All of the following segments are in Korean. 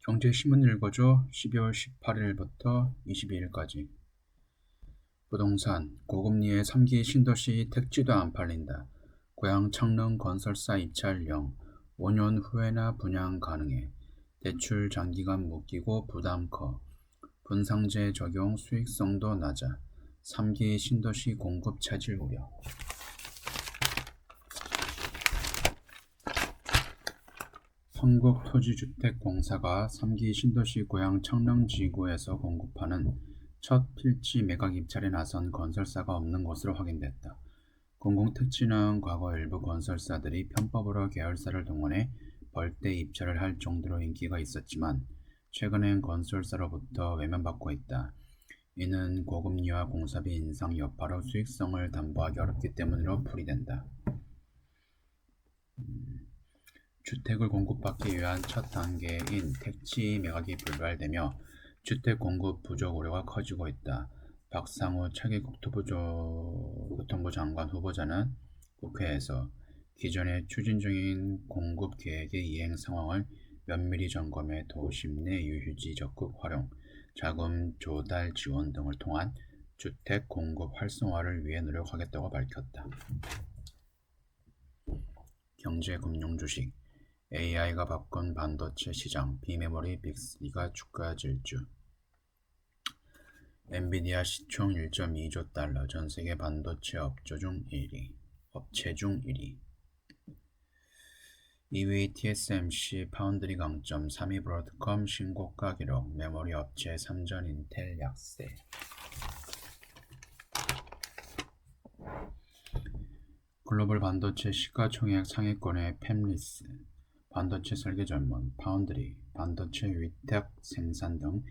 경제신문 읽어줘 12월 18일부터 22일까지 부동산, 고금리에 3기 신도시 택지도 안 팔린다. 고향 창릉 건설사 입찰 0, 5년 후에나 분양 가능해. 대출 장기간 묶이고 부담 커. 분상제 적용 수익성도 낮아. 3기 신도시 공급 차질 우려. 한국토지주택공사가 3기 신도시 고향 창릉지구에서 공급하는 첫 필지 매각 입찰에 나선 건설사가 없는 것으로 확인됐다. 공공택지는 과거 일부 건설사들이 편법으로 계열사를 동원해 벌떼 입찰을 할 정도로 인기가 있었지만 최근엔 건설사로부터 외면받고 있다. 이는 고금리와 공사비 인상 여파로 수익성을 담보하기 어렵기 때문으로 풀이된다. 주택을 공급받기 위한 첫 단계인 택지 매각이 불발되며 주택 공급 부족 우려가 커지고 있다. 박상우 차기 국토교통부 장관 후보자는 국회에서 기존에 추진 중인 공급 계획의 이행 상황을 면밀히 점검해 도심 내 유휴지 적극 활용, 자금 조달 지원 등을 통한 주택 공급 활성화를 위해 노력하겠다고 밝혔다. 경제금융 주식 AI가 바꾼 반도체 시장, 비메모리 빅3가 주가 질주. 엔비디아 시총 1.2조 달러, 전세계 반도체 업체 중 1위. 2위 TSMC 파운드리 강점, 3위 브로드컴 신고가 기록, 메모리 업체 3전 인텔 약세. 글로벌 반도체 시가총액 상위권의 팹리스, 반도체 설계 전문, 파운드리, 반도체 위탁 생산 등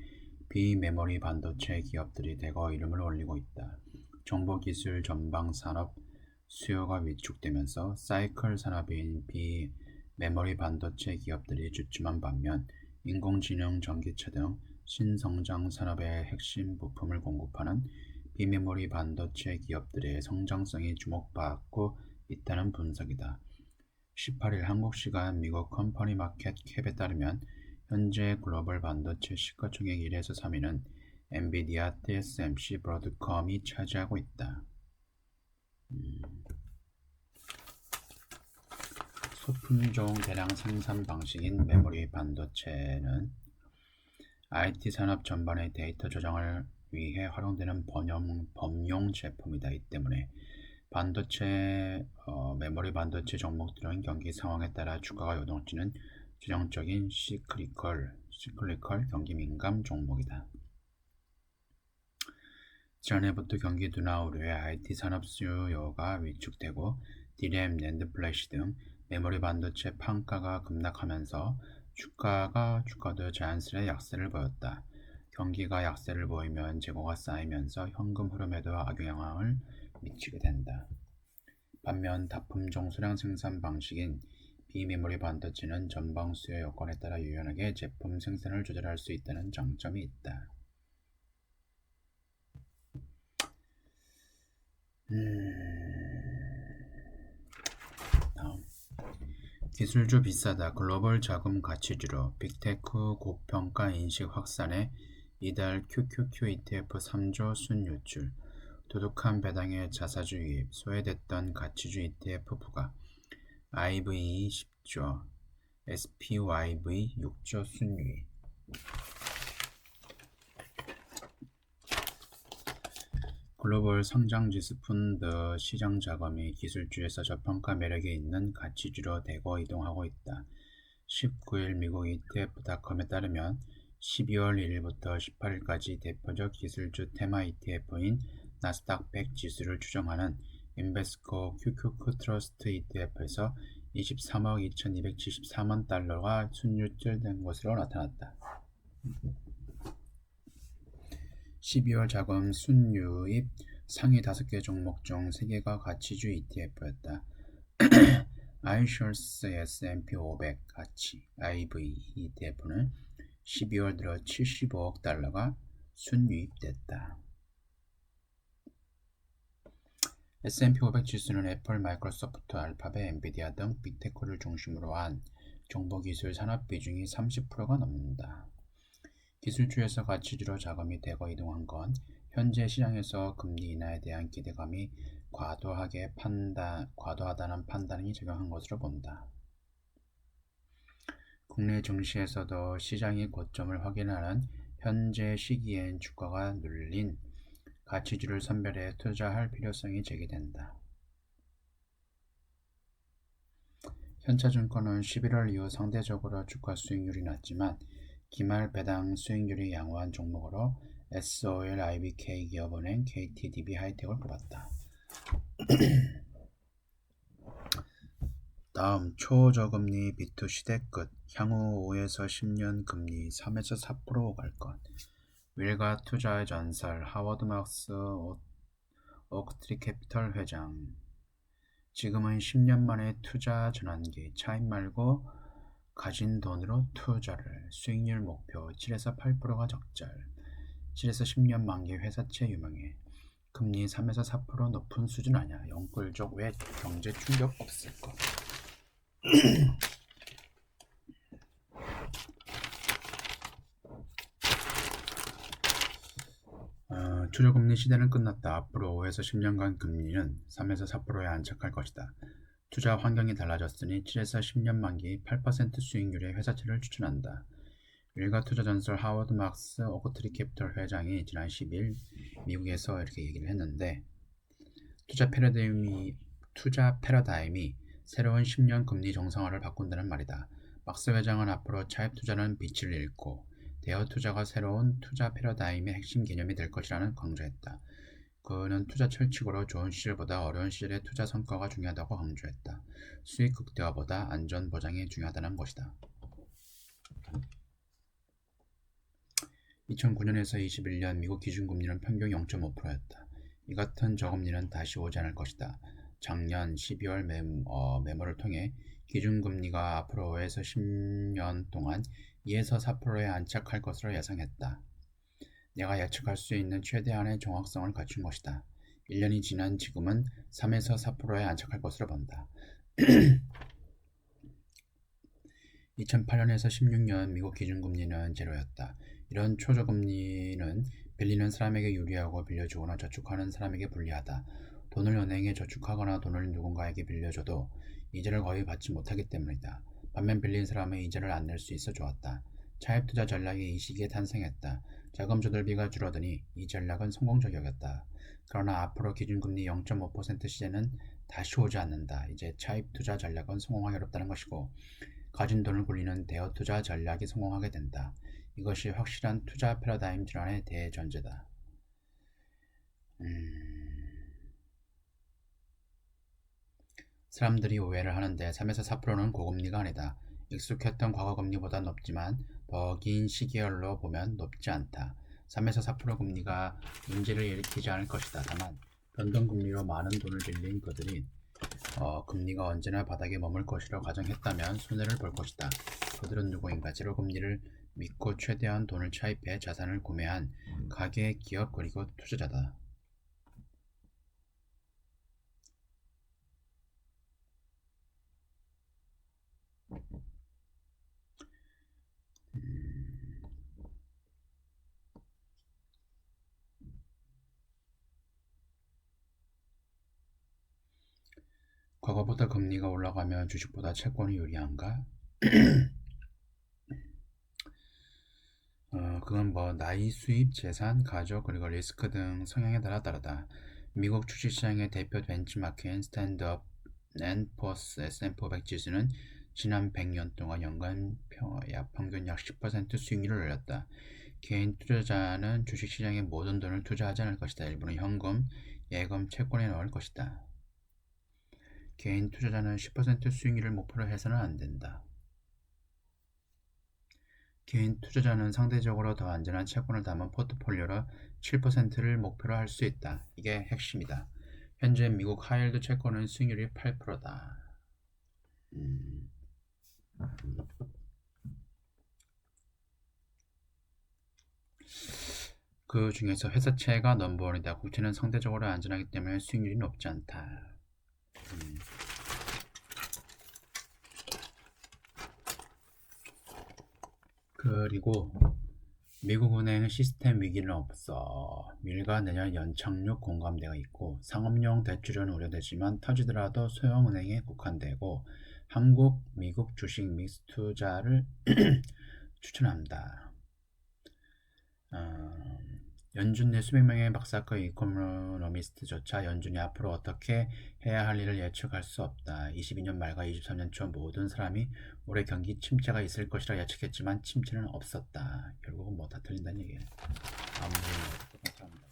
비메모리 반도체 기업들이 대거 이름을 올리고 있다. 정보기술 전방 산업 수요가 위축되면서 사이클 산업인 비메모리 반도체 기업들이 주춤한 반면 인공지능, 전기차 등 신성장 산업의 핵심 부품을 공급하는 비메모리 반도체 기업들의 성장성이 주목받고 있다는 분석이다. 18일 한국 시간 미국 컴퍼니 마켓 캡에 따르면 현재 글로벌 반도체 시가총액 1에서 3위는 엔비디아, TSMC, 브로드컴이 차지하고 있다. 소품종 대량 생산 방식인 메모리 반도체는 IT 산업 전반의 데이터 저장을 위해 활용되는 범용 제품이다. 이 때문에 메모리 반도체 종목들은 경기 상황에 따라 주가가 요동치는 전형적인 시클리컬 경기 민감 종목이다. 지난해부터 경기 둔화 우려에 IT 산업 수요가 위축되고 DRAM, 낸드 플래시 등 메모리 반도체 판가가 급락하면서 주가도 자연스레 약세를 보였다. 경기가 약세를 보이면 재고가 쌓이면서 현금 흐름에도 악영향을 미치게 된다. 반면 다품종 소량 생산 방식인 비메모리 반도체는 전방 수요 여건에 따라 유연하게 제품 생산을 조절할 수 있다는 장점이 있다. 다음. 기술주 비싸다. 글로벌 자금 가치주로 빅테크 고평가 인식 확산에 이달 QQQ ETF 3조 순유출, 두둑한 배당의 자사주 유입, 소외됐던 가치주 ETF 부과, IVE 10조, SPYV 6조 순유입. 글로벌 상장지수 펀드 시장 자금이 기술주에서 저평가 매력이 있는 가치주로 대거 이동하고 있다. 19일 미국 ETF닷컴에 따르면 12월 1일부터 18일까지 대표적 기술주 테마 ETF인 나스닥 100 지수를 추정하는 인베스코 QQQ 트러스트 ETF에서 23억 2274만 달러가 순유출된 것으로 나타났다. 12월 자금 순유입 상위 5개 종목 중 3개가 가치주 ETF였다. iShares S&P 500 가치 IVE ETF는 12월 들어 75억 달러가 순유입됐다. S&P 500 지수는 애플, 마이크로소프트, 알파벳, 엔비디아 등 빅테크를 중심으로 한 정보기술 산업 비중이 30%가 넘는다. 기술주에서 가치주로 자금이 대거 이동한 건 현재 시장에서 금리 인하에 대한 기대감이 과도하다는 판단이 작용한 것으로 본다. 국내 증시에서도 시장이 고점을 확인하는 현재 시기엔 주가가 눌린 가치주를 선별해 투자할 필요성이 제기된다. 현차증권은 11월 이후 상대적으로 주가 수익률이 낮지만 기말 배당 수익률이 양호한 종목으로 SOL, IBK 기업은행, KTDB 하이텍을 뽑았다. 다음 초저금리 B2 시대 끝. 향후 5에서 10년 금리 3에서 4% 오갈 것. 윌가 투자의 전설 하워드 막스 오크트리 캐피털 회장. 지금은 10년 만에 투자 전환기. 차입 말고 가진 돈으로 투자를. 수익률 목표 7에서 8%가 적절. 7에서 10년 만기 회사채 유명해. 금리 3에서 4% 높은 수준 아니야. 영끌적 외 경제 충격 없을 것. 초저금리 시대는 끝났다. 앞으로 5에서 10년간 금리는 3에서 4%에 안착할 것이다. 투자 환경이 달라졌으니 7에서 10년 만기 8% 수익률의 회사채를 추천한다. 윌가 투자 전설 하워드 막스 오크트리 캐피털 회장이 지난 10일 미국에서 이렇게 얘기를 했는데, 투자 패러다임이 새로운 10년 금리 정상화를 바꾼다는 말이다. 막스 회장은 앞으로 차입 투자는 빛을 잃고 대여 투자가 새로운 투자 패러다임의 핵심 개념이 될 것이라는 강조했다. 그는 투자 철칙으로 좋은 시절보다 어려운 시절의 투자 성과가 중요하다고 강조했다. 수익 극대화보다 안전 보장이 중요하다는 것이다. 2009년에서 21년 미국 기준금리는 평균 0.5%였다. 이 같은 저금리는 다시 오지 않을 것이다. 작년 12월 메모를 통해 기준금리가 앞으로 5에서 10년 동안 2에서 4%에 안착할 것으로 예상했다. 내가 예측할 수 있는 최대한의 정확성을 갖춘 것이다. 1년이 지난 지금은 3에서 4%에 안착할 것으로 본다. 2008년에서 16년 미국 기준금리는 제로였다. 이런 초저금리는 빌리는 사람에게 유리하고 빌려주거나 저축하는 사람에게 불리하다. 돈을 은행에 저축하거나 돈을 누군가에게 빌려줘도 이자를 거의 받지 못하기 때문이다. 반면 빌린 사람은 이자를 안 낼 수 있어 좋았다. 차입투자 전략이 이 시기에 탄생했다. 자금 조달비가 줄어드니 이 전략은 성공적이었다. 그러나 앞으로 기준금리 0.5% 시대는 다시 오지 않는다. 이제 차입투자 전략은 성공하기 어렵다는 것이고 가진 돈을 굴리는 대여 투자 전략이 성공하게 된다. 이것이 확실한 투자 패러다임 전환의 대전제다. 사람들이 오해를 하는데 3에서 4%는 고금리가 아니다. 익숙했던 과거 금리보다 높지만 더 긴 시기열로 보면 높지 않다. 3에서 4% 금리가 문제를 일으키지 않을 것이다. 다만 변동금리로 많은 돈을 빌린 그들이 금리가 언제나 바닥에 머물 것이라고 가정했다면 손해를 볼 것이다. 그들은 누구인가? 제로금리를 믿고 최대한 돈을 차입해 자산을 구매한 가계, 기업 그리고 투자자다. 과거보다 금리가 올라가면 주식보다 채권이 유리한가? 그건 나이, 수입, 재산, 가족, 그리고 리스크 등 성향에 따라 다르다. 미국 주식시장의 대표 벤치마크인 스탠드업 앤 포어스 S&P 500 지수는 지난 100년 동안 연간 평균 약 10% 수익률을 올렸다. 개인 투자자는 주식시장에 모든 돈을 투자하지 않을 것이다. 일부는 현금, 예금, 채권에 넣을 것이다. 개인 투자자는 10% 수익률을 목표로 해서는 안 된다. 개인 투자자는 상대적으로 더 안전한 채권을 담은 포트폴리오로 7%를 목표로 할 수 있다. 이게 핵심이다. 현재 미국 하이힐드 채권은 수익률이 8%다. 그 중에서 회사채가 넘버원이다. 국채는 상대적으로 안전하기 때문에 수익률이 높지 않다. 그리고 미국은행 시스템 위기는 없어. 밀과 내년 연착륙 공감대가 있고 상업용 대출은 우려되지만 터지더라도 소형은행에 국한되고 한국, 미국 주식 믹스 투자를 추천합니다. 연준 내 수백 명의 박사과 이코노미스트조차 연준이 앞으로 어떻게 해야 할 일을 예측할 수 없다. 22년 말과 23년 초 모든 사람이 올해 경기 침체가 있을 것이라 예측했지만 침체는 없었다. 결국은 뭐 다 틀린다는 얘기예요. 아무리 똑같합니다.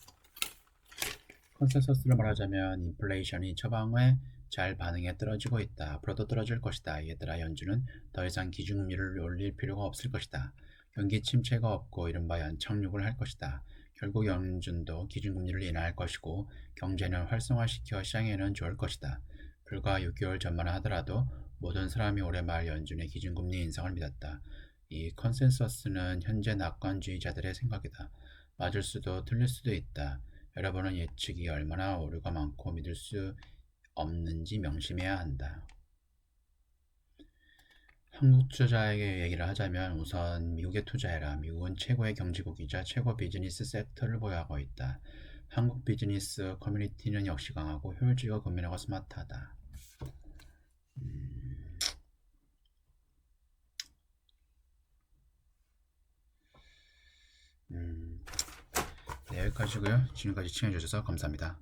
컨센서스를 말하자면 인플레이션이 처방에 잘 반응해 떨어지고 있다. 앞으로도 떨어질 것이다. 얘들아, 연준은 더 이상 기준금리를 올릴 필요가 없을 것이다. 경기 침체가 없고 이른바 연착륙을 할 것이다. 결국 연준도 기준금리를 인하할 것이고 경제는 활성화시켜 시장에는 좋을 것이다. 불과 6개월 전만 하더라도 모든 사람이 올해 말 연준의 기준금리 인상을 믿었다. 이 컨센서스는 현재 낙관주의자들의 생각이다. 맞을 수도 틀릴 수도 있다. 여러분은 예측이 얼마나 오류가 많고 믿을 수 없는지 명심해야 한다. 한국 투자자에게 얘기를 하자면 우선 미국에 투자해라. 미국은 최고의 경제국이자 최고 비즈니스 섹터를 보유하고 있다. 한국 비즈니스 커뮤니티는 역시 강하고 효율적이고 근면하고 스마트하다. 네, 여기까지고요. 지금까지 시청해주셔서 감사합니다.